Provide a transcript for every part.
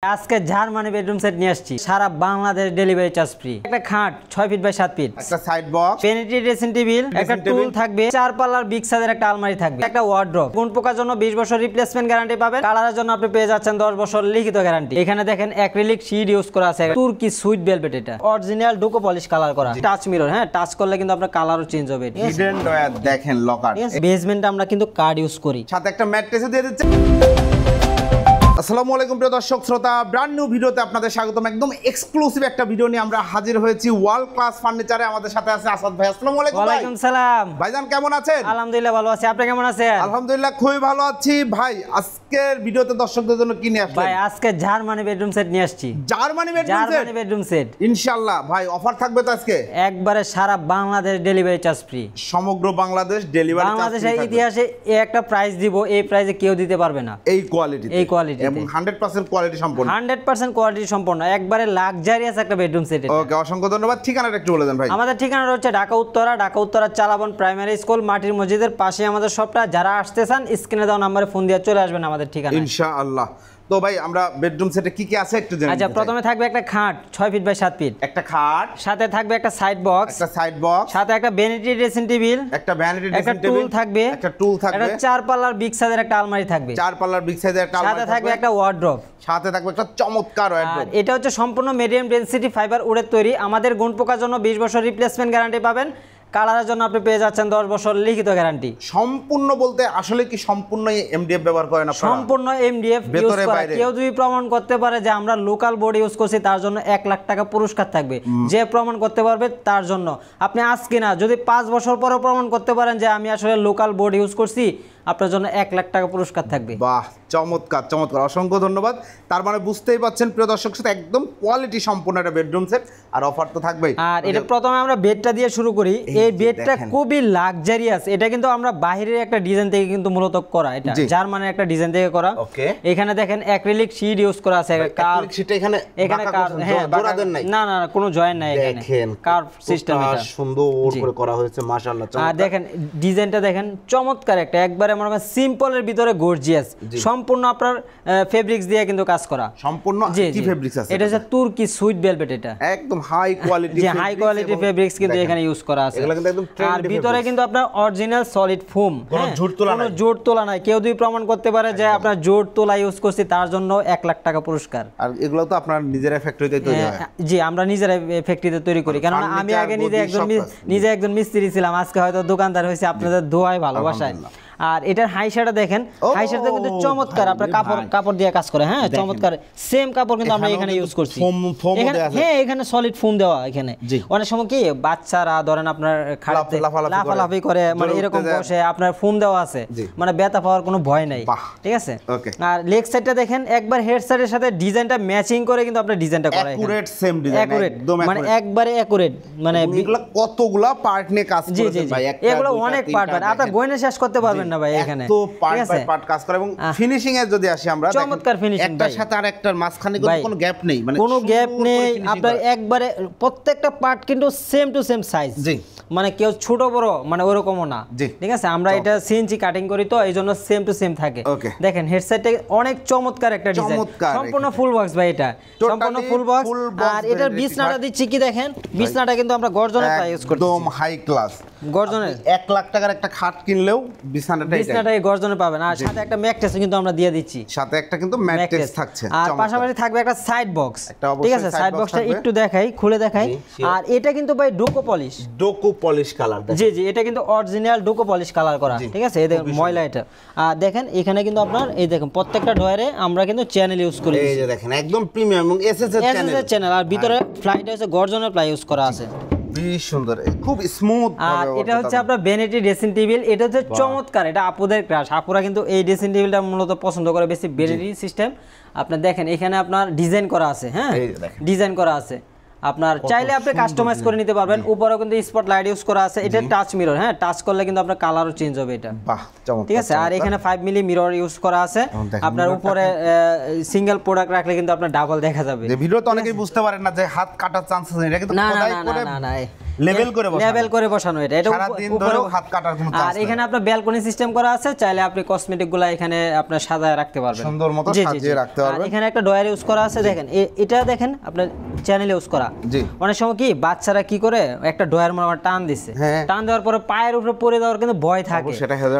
আজকে Germany bedroom set নিয়ে আসছি সারা বাংলাদেশ ডেলিভারি চার্জ ফ্রি। একটা খাট 6 ফিট বাই 7 ফিট, একটা সাইড বক্স, পেনিট্রি ড্রেসিং টেবিল, একটা টুল থাকবে, 4 পাল্লার বিগ সাইজের একটা আলমারি থাকবে, একটা ওয়ার্ড্রপ। কোন পোকার জন্য 20 বছর রিপ্লেসমেন্ট গ্যারান্টি পাবেন। কালারের জন্য আপনি পেয়ে যাচ্ছেন 10 বছর লিখিত গ্যারান্টি। এখানে দেখেন অ্যাক্রিলিক শীট ইউজ করা আছে, তুর্কি সুইট ভেলভেট, এটা অরিজিনাল ডুকো পলিশ কালার করা, টাচ মিরর। হ্যাঁ, টাচ করলে কিন্তু আপনার কালারও চেঞ্জ হবে। হিডেন ডয়ার দেখেন লকার। বেসমেন্টে আমরা কিন্তু কার্ড ইউজ করি, সাথে একটা ম্যাট্রেসও দিয়ে দিচ্ছে। আসসালামু আলাইকুম প্রিয় দর্শক শ্রোতা, ব্র্যান্ড নিউ ভিডিওতে আপনাদের স্বাগতম। একদম এক্সক্লুসিভ একটা ভিডিও নিয়ে আমরা হাজির হয়েছি ওয়ার্ল্ড ক্লাস ফার্নিচারে। আমাদের সাথে আছে আসাদ ভাই। আসসালামু আলাইকুম। ওয়ালাইকুম সালাম। ভাইজান কেমন আছেন? আলহামদুলিল্লাহ ভালো আছি, আপনি কেমন আছেন? আলহামদুলিল্লাহ খুবই ভালো আছি। ভাই আজকের ভিডিওতে দর্শকদের জন্য কি নিয়ে আসলেন? ভাই আজকে জার্মানি বেডরুম সেট নিয়ে আসছি। জার্মানি বেডরুম সেট ইনশাআল্লাহ। ভাই অফার থাকবে তো আজকে? একবারে সারা বাংলাদেশ ডেলিভারি চার্জ ফ্রি। সমগ্র বাংলাদেশ ডেলিভারি চার্জ ফ্রি। বাংলাদেশের ইতিহাসে একটা প্রাইস দিব, এই প্রাইসে কেউ দিতে পারবে না। এই কোয়ালিটি এবং 100% কোয়ালিটি সম্পন্ন, 100% কোয়ালিটি সম্পন্ন, একবারে লাক্সারিয়াস একটা বেডরুম সেট। ওকে, অসংখ্য ধন্যবাদ। ঠিকানাটা একটু বলে দেন ভাই। আমাদের ঠিকানাটা হচ্ছে ঢাকা উত্তরা চালাবন প্রাইমারি স্কুল, মাটির মসজিদের পাশে আমাদের শপটা। যারা আসতে চান স্ক্রিনে দেওয়া নম্বরে ফোন দিয়ে চলে আসবেন আমাদের ঠিকানা ইনশাআল্লাহ। তো ভাই আমরা বেডরুম সেটে কি কি আছে একটু জানি। আচ্ছা, প্রথমে থাকবে একটা খাট 6 ফিট বাই 7 ফিট, একটা খাট, সাথে থাকবে একটা সাইড বক্স, সাথে একটা ভ্যানিটি ড্রেসিং টেবিল, একটা টুল থাকবে, একটা 4 পাল্লার বিগ সাইজের একটা আলমারি থাকবে, 4 পাল্লার বিগ সাইজের একটা আলমারি সাথে থাকবে একটা ওয়ার্ড্রপ, সাথে থাকবে একটা চমৎকার ওয়ার্ড্রপ। এটা হচ্ছে সম্পূর্ণ মিডিয়াম ডেনসিটি ফাইবার উডের তৈরি। আমাদের গুণ পোকার জন্য 20 বছর রিপ্লেসমেন্ট গ্যারান্টি পাবেন। কালারের জন্য আপনি পেয়ে যাচ্ছেন 10 বছর লিখিত গ্যারান্টি। সম্পূর্ণ বলতে আসলে কি সম্পূর্ণ এমডিএফ ব্যবহার করেন আপনারা? সম্পূর্ণ এমডিএফ ইউজ করা। কেউ যদি প্রমাণ করতে পারে যে আমরা লোকাল বোর্ড ইউজ করছি, তার জন্য 1 লাখ টাকা পুরস্কার থাকবে। যে প্রমাণ করতে পারবে তার জন্য, আপনি আজকে না, যদি 5 বছর পরে প্রমাণ করতে পারেন যে আমি আসলে লোকাল বোর্ড ইউজ করছি, আপনার জন্য 1 লাখ টাকা পুরস্কার থাকবে। বাহ, চমৎকার চমৎকার, অসংখ্য ধন্যবাদ। তার মানে বুঝতেই পাচ্ছেন প্রিয় দর্শক, সাথে একদম কোয়ালিটি সম্পূর্ণ একটা বেডরুম সেট, আর অফার তো থাকবেই। আর এটা প্রথমে আমরা বেডটা দিয়ে শুরু করি। এই বেডটা খুবই লাক্সারিয়াস। এটা কিন্তু আমরা বাইরের একটা ডিজাইন থেকে কিন্তু মূলত করা, এটা জার্মানির একটা ডিজাইন থেকে করা। এখানে দেখেন অ্যাক্রিলিক শীট ইউজ করা আছে, কার্ভ শীট। এখানে জোড়া দেন নাই? না না, কোনো জয়েন্ট নাই এখানে, কার্ভ সিস্টেম। এটা সুন্দর করে করা হয়েছে মাশাআল্লাহ। আর দেখেন ডিজাইনটা দেখেন, চমৎকার একটা, একবারে মনে করেন সিম্পলের ভিতরে গর্জিয়াস। সম্পূর্ণ আপনার ফেব্রিক্স দিয়ে কিন্তু কাজ করা। সম্পূর্ণ কি ফেব্রিক্স আছে? এটা হচ্ছে তুর্কি সুইট ভেলভেট, এটা একদম হাই কোয়ালিটি, যে হাই কোয়ালিটি ফেব্রিক্স কিন্তু এখানে ইউজ করা আছে। এগুলো কিন্তু একদম আর ভিতরে কিন্তু আপনার অরিজিনাল সলিড ফোম, কোনো জোড় তোলা নাই। কেউ যদি প্রমাণ করতে পারে যে আপনার জোড় তোলা ইউজ করছি, তার জন্য 1 লাখ টাকা পুরস্কার। আর এগুলো তো আপনার নিজেরা ফ্যাক্টরিতে তৈরি হয়? জি, আমরা নিজেরা ফ্যাক্টরিতে তৈরি করি। কারণ আমি আগে নিজে একজন মিস্ত্রি ছিলাম, আজকে হয়তো দোকানদার হয়েছে আপনাদের দোয়ায় ভালোবাসায়। আর এটার হাইশাটা দেখেন, হাইশাটা কিন্তু চমৎকার, আপনার কাপড় দিয়ে কাজ করে। হ্যাঁ, চমৎকার সেম কাপড় কিন্তু আমরা এখানে ইউজ করছি। হ্যাঁ, এখানে সলিড ফোম দেওয়া। এখানে অনেক সময় কি বাচ্চারা ধরেন আপনার খাড়াতে লাফালাফি করে, মানে এরকম বসে, আপনার ফোম দেওয়া আছে, মানে ব্যথা পাওয়ার কোনো ভয় নাই। ঠিক আছে। আর লেগ সাইডটা দেখেন, একবার হেড সাইডের সাথে ডিজাইনটা ম্যাচিং করে কিন্তু আপনার ডিজাইনটা করা, একুরেট সেম ডিজাইন, একদম মানে একবারে একুরেট। মানে এগুলা কতগুলা পার্ট নিয়ে কাজ করেছে ভাই, এগুলো অনেক পার্ট, আপনারা গোয়েনে শেষ করতে পারবেন না ভাই। এখানে তো পার্ট বাই পার্ট কাজ করে। এবং ফিনিশিং এ যদি আসি আমরা, চমৎকার ফিনিশিং, একটার সাথে আরেকটার মাঝখানে কোনো গ্যাপ নেই, মানে কোনো গ্যাপ নেই। আপনার একবারে প্রত্যেকটা পার্ট কিন্তু সেম টু সেম সাইজ। জি, মানে কেউ ছোট বড় মানে ওরকমও না। ঠিক আছে, আমরা এটা সিএনসি কাটিং করি, তো এইজন্য সেম টু সেম থাকে। দেখেন হেডসেটটা অনেক চমৎকার একটা ডিজাইন, সম্পূর্ণ ফুল বক্স ভাই, এটা সম্পূর্ণ ফুল বক্স। আর এটার বিছনাটা দিচ্ছি কি দেখেন, বিছনাটা কিন্তু আমরা গর্জনের প্রাইস ইউজ করছি, একদম হাই ক্লাস গর্জনের। 1 লাখ টাকার একটা খাট কিনলেও বিছনাটাই গর্জনে পাবেন। আর সাথে একটা ম্যাট্রেস কিন্তু আমরা দিয়ে দিচ্ছি, সাথে একটা কিন্তু ম্যাট্রেস থাকছে। আর পাশাপাশি থাকবে একটা সাইড বক্স। ঠিক আছে, সাইড বক্সটা একটু দেখাই, খুলে দেখাই। আর এটা কিন্তু ভাই ডোকো পলিশ কালার। জি জি, এটা কিন্তু অরিজিনাল ডোকো পলিশ কালার করা। ঠিক আছে, এই দেখুন ময়লা এটা। আর দেখেন এখানে কিন্তু আপনার এই দেখুন প্রত্যেকটা ডয়ারে আমরা কিন্তু চ্যানেল ইউজ করি। এই যে দেখেন একদম প্রিমিয়াম এবং এসএস এর চ্যানেল। আর ভিতরে ফ্লাইটা হচ্ছে গর্জনের প্লাই ইউজ করা আছে, বেশ সুন্দর, খুব স্মুথ। আর এটা হচ্ছে আপনার ভ্যানিটি ড্রেসিং টেবিল। এটা হচ্ছে চমৎকার, এটা আপুদের ক্রাশ। আপুরা কিন্তু এই ড্রেসিং টেবিলটা মূলত পছন্দ করে বেশি, ভ্যানিটি সিস্টেম। আপনার দেখেন এখানে আপনার ডিজাইন করা আছে। হ্যাঁ, ডিজাইন করা আছে, আপনার চাইলে আপনি কাস্টমাইজ করে নিতে পারবেন। উপরেও কিন্তু স্পট লাইট ইউজ করা আছে। এটা টাচ মিরর। হ্যাঁ, টাচ করলে কিন্তু আপনার কালারও চেঞ্জ হবে এটা। বাহ, চমৎকার। ঠিক আছে। আর এখানে 5 মিলি মিরর ইউজ করা আছে। আপনার উপরে সিঙ্গেল প্রোডাক্ট রাখলে কিন্তু আপনার ডাবল দেখা যাবে। ভিডিওতে অনেকেই বুঝতে পারেন না যে হাত কাটার চান্স আছে, এটা কিন্তু খোদাই করে। না, লেভেল করে বসানো, লেভেল করে বসানো এটা সারা দিন ধরেও হাত কাটার কোনো চান্স আর এখানে আপনার ব্যালকনি সিস্টেম করা আছে, চাইলে আপনি কসমেটিক গুলা এখানে আপনার সাজায় রাখতে পারবেন, সুন্দর মতো সাজিয়ে রাখতে পারবেন। এখানে একটা ডয়ার ইউজ করা আছে, দেখেন এটা দেখেন আপনার চ্যানেল ইউজ করা। জি, অনেক সময় কি বাচ্চারা কি করে একটা ডয়ার মনে টান দিছে, টান দেওয়ার পরে পায়ের উপরে পড়ে যাওয়ার কিন্তু ভয় থাকে,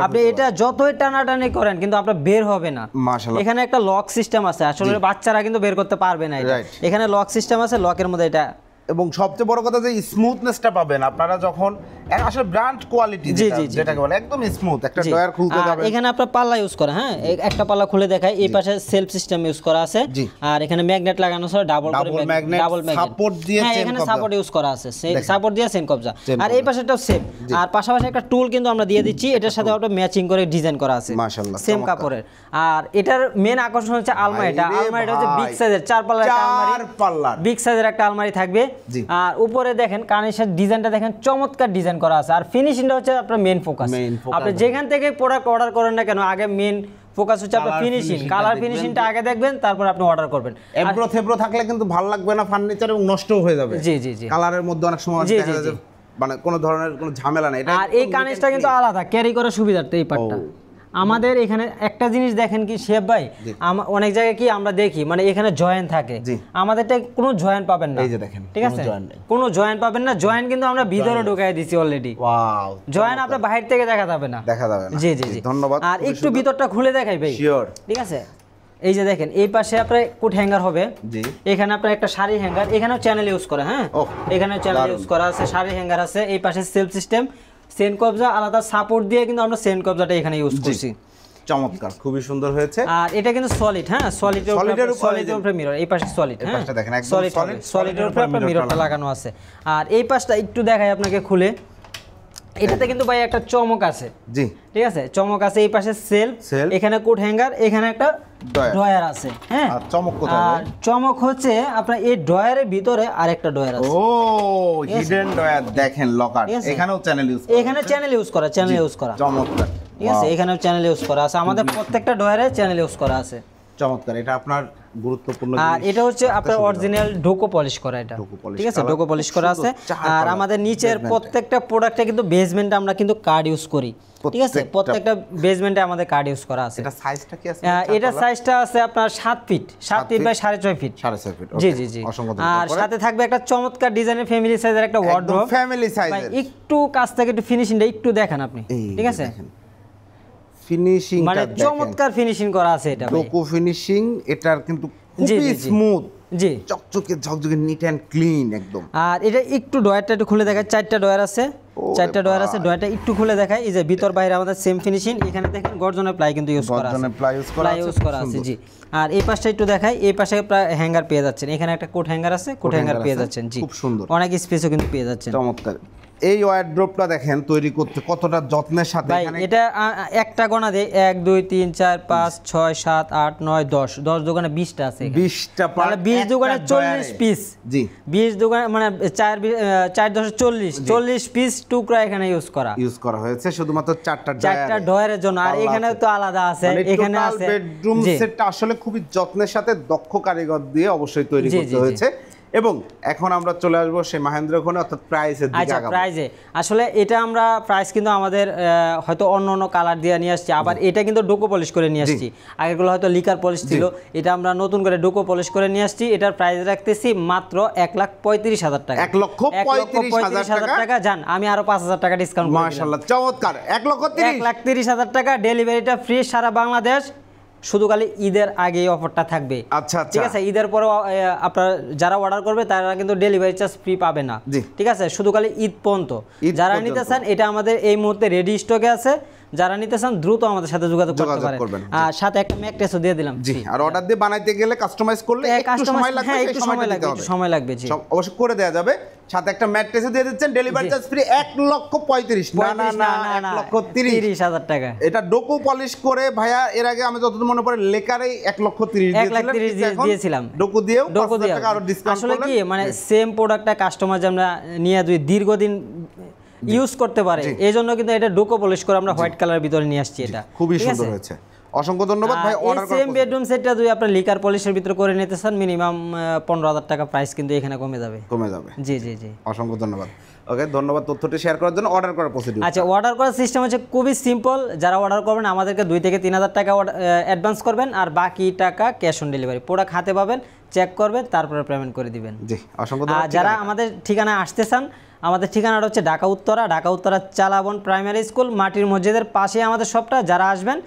আপনি এটা যতই টানাটানি করেন কিন্তু আপনার বের হবে না। মাশাআল্লাহ, এখানে একটা লক সিস্টেম আছে, আসলে বাচ্চারা কিন্তু বের করতে পারবে না এটা, এখানে লক সিস্টেম আছে, লকের মধ্যে এটা। এবং সবচেয়ে বড় কথা যে স্মুথনেসটা পাবেন আপনারা যখন আসলে ব্র্যান্ড কোয়ালিটি যেটাকে বলে একদম স্মুথ, একটা ডয়ার খুলতে যাবেন। এখানে আপনার পাল্লা ইউজ করা, হ্যাঁ একটা পাল্লা খুলে দেখাই, এই পাশে সেলফ সিস্টেম ইউজ করা আছে, আর এখানে ম্যাগনেট লাগানো আছে, ডাবল ম্যাগনেট সাপোর্ট দিয়ে, হ্যাঁ এখানে সাপোর্ট ইউজ করা আছে, সাপোর্ট দিয়ে চেন কবজা, আর এই পাশেটাও সেম, আর পাশাপাশি একটা টুল কিন্তু আমরা দিয়ে দিচ্ছি, এটার সাথে একটা ম্যাচিং করে ডিজাইন করা আছে মাশাআল্লাহ সেম কাপড়ের। আর এটার মেন আকর্ষণ হচ্ছে আলমারিটা হচ্ছে বিগ সাইজের 4 পাল্লার একটা আলমারি, বিগ সাইজের একটা আলমারি থাকবে। আর উপরে দেখেন কার্নিশের ডিজাইনটা দেখেন, চমৎকার ডিজাইন করা আছে, আর ফিনিশিংটা হচ্ছে আপনার মেন ফোকাস। আপনি যেখান থেকে প্রোডাক্ট অর্ডার করেন না কেন, আগে মেন ফোকাস হচ্ছে আপনার ফিনিশিং, কালার ফিনিশিংটা আগে দেখবেন, তারপর আপনি অর্ডার করবেন। এবড়ো থেবড়ো থাকলে কিন্তু ভালো লাগবে না ফার্নিচার, এবং নষ্টও হয়ে যাবে। জি জি জি, কালারের মধ্যে অনেক সময় দেখা যায় মানে কোনো ধরনের কোনো ঝামেলা নাই। আর এই কার্নিশটা কিন্তু আলাদা ক্যারি করার সুবিধার্থে এই পার্টটা। আমাদের এখানে একটা জিনিস দেখেন কি শেফ ভাই, অনেক জায়গায় কি আমরা দেখি মানে এখানে জয়েন্ট থাকে, আমাদেরটা কোনো জয়েন্ট পাবেন না, এই যে দেখেন ঠিক আছে কোনো জয়েন্ট পাবেন না, জয়েন্ট কিন্তু আমরা ভিতরে ঢুকাই দিছি অলরেডি। ওয়াও, জয়েন্ট আপনার বাইরে থেকে দেখা যাবে না। জি জি জি, ধন্যবাদ। আর একটু ভিতরটা খুলে দেখাই ভাই, শিওর, ঠিক আছে। এই যে দেখেন এই পাশে আপনার কোট হ্যাঙ্গার হবে, এখানে আপনার একটা শাড়ি হ্যাঙ্গার, এখানেও চ্যানেল ইউজ করা, হ্যাঁ এখানে চ্যানেল ইউজ করা আছে, শাড়ি হ্যাঙ্গার আছে, এই পাশে সেলফ সিস্টেম, সেন কবজা আলাদা সাপোর্ট দিয়ে কিন্তু আমরা সেন কবজাটা এখানে ইউজ করছি। চমৎকার, খুবই সুন্দর হয়েছে। আর এটা কিন্তু সলিড, হ্যাঁ সলিডের উপরে মিরর, এই পাশে সলিড, হ্যাঁ দেখেন একদম সলিডের উপরে আপনার মিররটা লাগানো আছে। আর এই পাশটা একটু দেখাই আপনাকে খুলে, এটাতে কিন্তু ভাই একটা চমক আছে, জি ঠিক আছে চমক আছে, এই পাশে সেলফ, এখানে কোট হ্যাঙ্গার, এখানে একটা ড্রয়ার আছে, হ্যাঁ আর চমক কোথায়? আর চমক হচ্ছে আপনার এই ড্রয়ারের ভিতরে আরেকটা ড্রয়ার আছে। ও হিডেন ড্রয়ার, দেখেন লকার, এখানেও চ্যানেল ইউজ করা, এখানে চ্যানেল ইউজ করা, চ্যানেল ইউজ করা, চমৎকার, ঠিক আছে এখানেও চ্যানেল ইউজ করা আছে, আমাদের প্রত্যেকটা ড্রয়ারে চ্যানেল ইউজ করা আছে। চমৎকার, এটা আপনার গুরুত্বপূর্ণ। আর এটা হচ্ছে আপনার অরিজিনাল ডোকো পলিশ করা, এটা ঠিক আছে ডোকো পলিশ করা আছে। আর আমাদের নিচের প্রত্যেকটা প্রোডাক্টে কিন্তু বেসমেন্টে আমরা কিন্তু কার্ড ইউজ করি, ঠিক আছে প্রত্যেকটা বেসমেন্টে আমাদের কার্ড ইউজ করা আছে। এটা সাইজটা কি আছে? এটা সাইজটা আছে আপনার 7 ফিট বাই 6.5 ফিট। জি জি জি, আর সাথে থাকবে একটা চমৎকার ডিজাইনের ফ্যামিলি সাইজের একটা ওয়ার্ড্রোব, ফ্যামিলি সাইজের। একটু কাছ থেকে একটু ফিনিশিংটা একটু দেখেন আপনি, ঠিক আছে ফিনিশিং মানে চমৎকার ফিনিশিং করা আছে, এটা ডোকো ফিনিশিং, এটার কিন্তু খুবই স্মুথ, জি চকচকে ঝকঝকে নিট এন্ড ক্লিন একদম। আর এটা একটু ডয়ারটা একটু খুলে দেখায়, 4টা ডয়ার আছে, 4টা ডয়ার আছে, ডয়ারটা একটু খুলে দেখায়, এই যে ভিতর বাইরে আমাদের সেম ফিনিশিং, এখানে দেখেন গর্জনের প্লাই কিন্তু ইউজ করা আছে, গর্জনের প্লাই ইউজ করা আছে, জি। আর এই পাশটা একটু দেখাই, এই পাশে প্রায় হ্যাঙ্গার পেয়ে যাচ্ছেন, এখানে একটা কোট হ্যাঙ্গার আছে, কোট হ্যাঙ্গার পেয়ে যাচ্ছেন, জি খুব সুন্দর, অনেক স্পেসও কিন্তু পেয়ে যাচ্ছেন। চমৎকার। এই ওয়ার্ড্রোবটা দেখেন তৈরি করতে কতটা যত্নের সাথে, এখানে এটা একটা গোনা দেই 1 2 3 4 5 6 7 8 9 10 দোকানে 20টা আছে, 20টা তাহলে 20 দোকানে 40 পিস, জি 20 দোকানে মানে 4 10 40 পিস টুকরা এখানে ইউজ করা হয়েছে শুধুমাত্র 4টা ডয়ারের জন্য। আর এখানে তো আলাদা আছে, এখানে আছে বেডরুম সেটটা আসলে খুবই যত্নের সাথে দক্ষ কারিগর দিয়ে অবশ্যই তৈরি করতে হয়েছে। এবং এখন আমরা চলে আসবো সেই মহেন্দ্র খনি, অর্থাৎ প্রাইসের দিকে। আচ্ছা প্রাইসে আসলে এটা আমরা প্রাইস কিন্তু আমাদের হয়তো অন্য কালার দিয়ে নিয়ে আসছি, আবার এটা কিন্তু ডোকো পলিশ করে নিয়ে আসছি, আগেরগুলো হয়তো লিকার পলিশ ছিল, এটা আমরা নতুন করে ডোকো পলিশ করে নিয়ে আসছি। এটার প্রাইস রাখতেছি মাত্র 1,35,000 টাকা, 1,35,000 টাকা। জান আমি আরো 5,000 টাকা ডিসকাউন্ট, মাশাআল্লাহ চমৎকার, 1,30,000 টাকা, ডেলিভারিটা ফ্রি সারা বাংলাদেশ, শুধু খালি ঈদের আগে এই অফারটা থাকবে। আচ্ছা ঠিক আছে, ঈদের পরে আপনারা যারা অর্ডার করবে তারা কিন্তু ডেলিভারি চার্জ ফ্রি পাবে না, ঠিক আছে শুধু খালি ঈদ পর্যন্ত। যারা নিতে চান এটা আমাদের এই মুহূর্তে রেডি স্টকে আছে, যারা নিতে চান দ্রুত আমাদের সাথে যোগাযোগ করতে পারেন। আর সাথে একটা ম্যাট্রেসও দিয়ে দিলাম, জি। আর অর্ডার দিয়ে বানাইতে গেলে কাস্টমাইজ করলে একটু সময় লাগবে, একটু সময় লাগবে, জি অবশ্যই করে দেয়া যাবে। সাথে একটা ম্যাট্রেসও দিয়ে দিচ্ছেন, ডেলিভারি চার্জ ফ্রি 1,35,000 না 1,30,000 টাকা। এটা ডোকো পলিশ করে ভাইয়া, এর আগে আমি যতদূর মনে পড়ে লেকারেই 1,30,000 দিয়েছিলাম, ডোকো দিয়েও 5,000 টাকা আরো ডিসকাউন্ট করলেন। আসলে কি মানে সেম প্রোডাক্টটা কাস্টমার যে আমরা নিয়ে দীর্ঘদিন ইউজ করতে পারে, এই জন্য কিন্তু এটা ডোকো পলিশ করে আমরা হোয়াইট কালারের ভিতরে নিয়ে আসছি, এটা খুবই সুন্দর হয়েছে। অসংখ্য ধন্যবাদ ভাই। অর্ডার করার সেম বেডরুম সেটটা যদি আপনি লিকার পলিশের ভিতরে করে নিতে চান মিনিমাম 15,000 টাকা প্রাইস কিন্তু এখানে কমে যাবে। জি জি জি, অসংখ্য ধন্যবাদ। ওকে, ধন্যবাদ তথ্যটি শেয়ার করার জন্য। অর্ডার করার প্রসিডিউর। আচ্ছা, অর্ডার করার সিস্টেম হচ্ছে খুবই সিম্পল। যারা অর্ডার করবেন আমাদেরকে 2 থেকে 3,000 টাকা অ্যাডভান্স করবেন, আর বাকি টাকা ক্যাশ অন ডেলিভারি। প্রোডাক্ট হাতে পাবেন, চেক করবেন, তারপরে পেমেন্ট করে দিবেন। জি, অসংখ্য আর ধন্যবাদ। যারা আমাদের ঠিকানায় আসতে চান, আমাদের ঠিকানাটা হচ্ছে ঢাকা উত্তরা চালাবন প্রাইমারি স্কুল, মাটির মসজিদের পাশে আমাদের শপটা। যারা আসবেন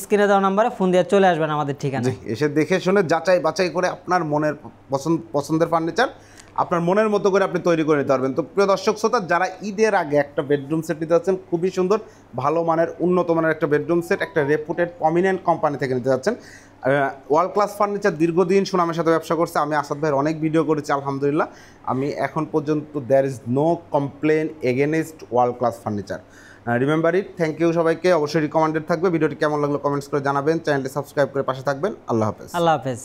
স্ক্রিনে দেওয়া নাম্বারে ফোন দিয়ে চলে আসবেন আমাদের ঠিকানা। জি, এসে দেখে শুনে যাচাই বাছাই করে আপনার মনের পছন্দের ফার্নিচার আপনার মনের মতো করে আপনি তৈরি করে নিতে পারবেন। তো প্রিয় দর্শক শ্রোতা, যারা ঈদের আগে একটা বেডরুম সেট নিতে যাচ্ছেন, খুবই সুন্দর ভালো মানের উন্নত মানের একটা বেডরুম সেট একটা রেপুটেড প্রমিনেন্ট কোম্পানি থেকে নিতে যাচ্ছেন, ওয়ার্ল্ড ক্লাস ফার্নিচার দীর্ঘদিন সুনামের সাথে ব্যবসা করছে। আমি আসাদ ভাইয়ের অনেক ভিডিও করেছি, আলহামদুলিল্লাহ আমি এখন পর্যন্ত there is no complain against world class furniture. Remember it. Thank you সবাইকে। অবশ্যই রিকমেন্ডেড থাকবে। ভিডিওটি কেমন লাগলো কমেন্টস করে জানাবেন। চ্যানেলটি সাবস্ক্রাইব করে পাশে থাকবেন। আল্লাহ হাফেজ। আল্লাহ হাফেজ।